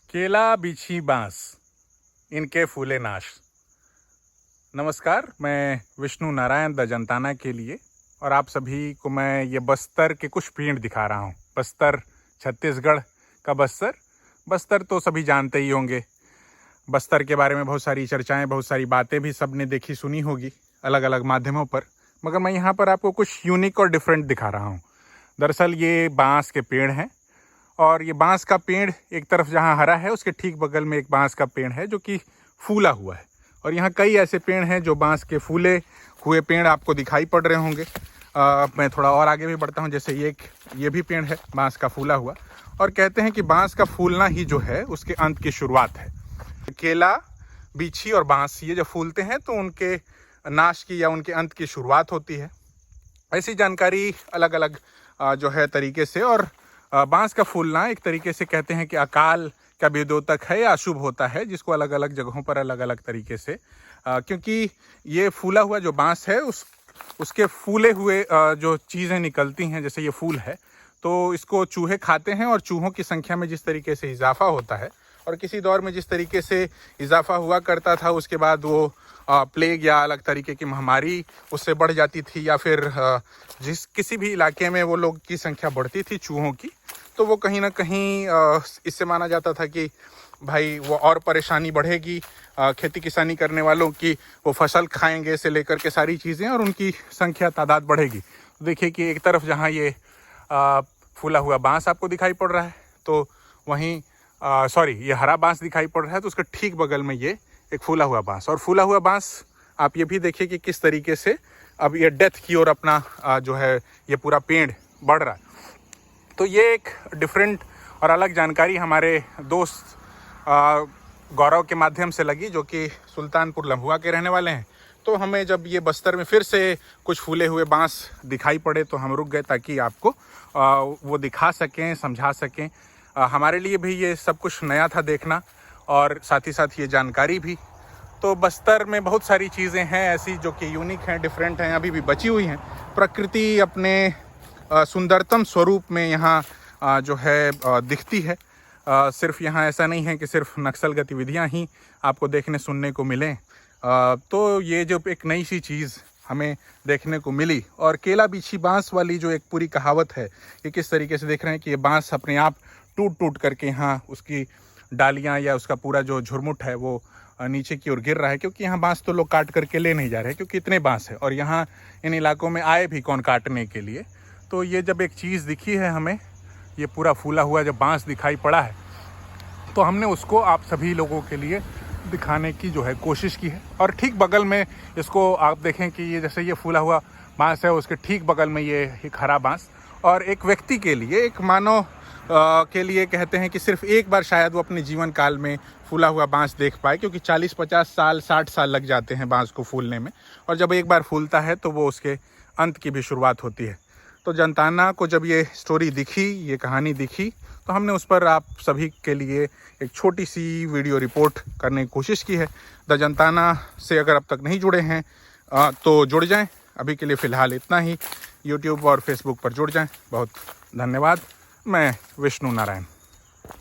केला बिछी बांस, इनके फूले नाश। नमस्कार, मैं विष्णु नारायण द जनताना के लिए और आप सभी को मैं ये बस्तर के कुछ पेड़ दिखा रहा हूँ। बस्तर छत्तीसगढ़ का बस्तर तो सभी जानते ही होंगे। बस्तर के बारे में बहुत सारी चर्चाएं, बहुत सारी बातें भी सबने देखी सुनी होगी अलग अलग माध्यमों पर, मगर मैं यहाँ पर आपको कुछ यूनिक और डिफरेंट दिखा रहा हूँ। दरअसल ये बांस के पेड़ हैं और ये बांस का पेड़ एक तरफ जहाँ हरा है उसके ठीक बगल में एक बांस का पेड़ है जो कि फूला हुआ है। और यहाँ कई ऐसे पेड़ हैं जो बांस के फूले हुए पेड़ आपको दिखाई पड़ रहे होंगे। मैं थोड़ा और आगे भी बढ़ता हूँ। जैसे ये भी पेड़ है बांस का फूला हुआ, और कहते हैं कि बांस का फूलना ही जो है उसके अंत की शुरुआत है। केला, बीछी और बांस ये जब फूलते हैं तो उनके नाश की या उनके अंत की शुरुआत होती है। ऐसी जानकारी अलग अलग जो है तरीके से। और बांस का फूलना एक तरीके से कहते हैं कि अकाल का विद्योतक है या अशुभ होता है, जिसको अलग अलग जगहों पर अलग अलग तरीके से क्योंकि ये फूला हुआ जो बांस है उसके फूले हुए जो चीज़ें निकलती हैं, जैसे ये फूल है तो इसको चूहे खाते हैं और चूहों की संख्या में जिस तरीके से इजाफा होता है और किसी दौर में जिस तरीके से इजाफा हुआ करता था, उसके बाद वो प्लेग या अलग तरीके की महामारी उससे बढ़ जाती थी, या फिर किसी भी इलाके में वो लोग की संख्या बढ़ती थी चूहों की, तो वो कहीं ना कहीं इससे माना जाता था कि भाई वो और परेशानी बढ़ेगी खेती किसानी करने वालों की, वो फसल खाएंगे से लेकर के सारी चीज़ें, और उनकी संख्या तादाद बढ़ेगी। तो देखिए कि एक तरफ जहाँ ये फूला हुआ बांस आपको दिखाई पड़ रहा है तो वहीं ये हरा बांस दिखाई पड़ रहा है, तो उसके ठीक बगल में ये एक फूला हुआ बांस। और फूला हुआ बांस आप ये भी देखिए कि किस तरीके से अब ये डेथ की ओर अपना जो है ये पूरा पेड़ बढ़ रहा है। तो ये एक डिफरेंट और अलग जानकारी हमारे दोस्त गौरव के माध्यम से लगी, जो कि सुल्तानपुर लम्हुआ के रहने वाले हैं। तो हमें जब ये बस्तर में फिर से कुछ फूले हुए बांस दिखाई पड़े तो हम रुक गए ताकि आपको वो दिखा सकें, समझा सकें। हमारे लिए भी ये सब कुछ नया था देखना, और साथ ही साथ ये जानकारी भी। तो बस्तर में बहुत सारी चीज़ें हैं ऐसी जो कि यूनिक हैं, डिफरेंट हैं, अभी भी बची हुई हैं। प्रकृति अपने सुंदरतम स्वरूप में यहाँ जो है दिखती है। सिर्फ यहाँ ऐसा नहीं है कि सिर्फ नक्सल गतिविधियाँ ही आपको देखने सुनने को मिलें। तो ये जो एक नई सी चीज़ हमें देखने को मिली, और केला बिछी बांस वाली जो एक पूरी कहावत है, ये किस तरीके से देख रहे हैं कि ये बांस अपने आप टूट टूट करके यहाँ उसकी डालियाँ या उसका पूरा जो झुरमुट है वो नीचे की ओर गिर रहा है, क्योंकि यहाँ बांस तो लोग काट करके ले नहीं जा रहे हैं, क्योंकि इतने बांस है और यहाँ इन इलाकों में आए भी कौन काटने के लिए। तो ये जब एक चीज़ दिखी है हमें, ये पूरा फूला हुआ जब बांस दिखाई पड़ा है, तो हमने उसको आप सभी लोगों के लिए दिखाने की जो है कोशिश की है। और ठीक बगल में इसको आप देखें कि ये जैसे ये फूला हुआ बांस है, उसके ठीक बगल में ये एक हरा बांस। और एक व्यक्ति के लिए, एक मानव के लिए कहते हैं कि सिर्फ एक बार शायद वो अपने जीवन काल में फूला हुआ बांस देख पाए, क्योंकि 40-50 साल 60 साल लग जाते हैं बांस को फूलने में, और जब एक बार फूलता है तो वो उसके अंत की भी शुरुआत होती है। तो जनताना को जब ये स्टोरी दिखी, ये कहानी दिखी, तो हमने उस पर आप सभी के लिए एक छोटी सी वीडियो रिपोर्ट करने की कोशिश की है। द जनताना से अगर अब तक नहीं जुड़े हैं तो जुड़ जाएं। अभी के लिए फ़िलहाल इतना ही। यूट्यूब और फेसबुक पर जुड़ जाएं। बहुत धन्यवाद। मैं विष्णु नारायण।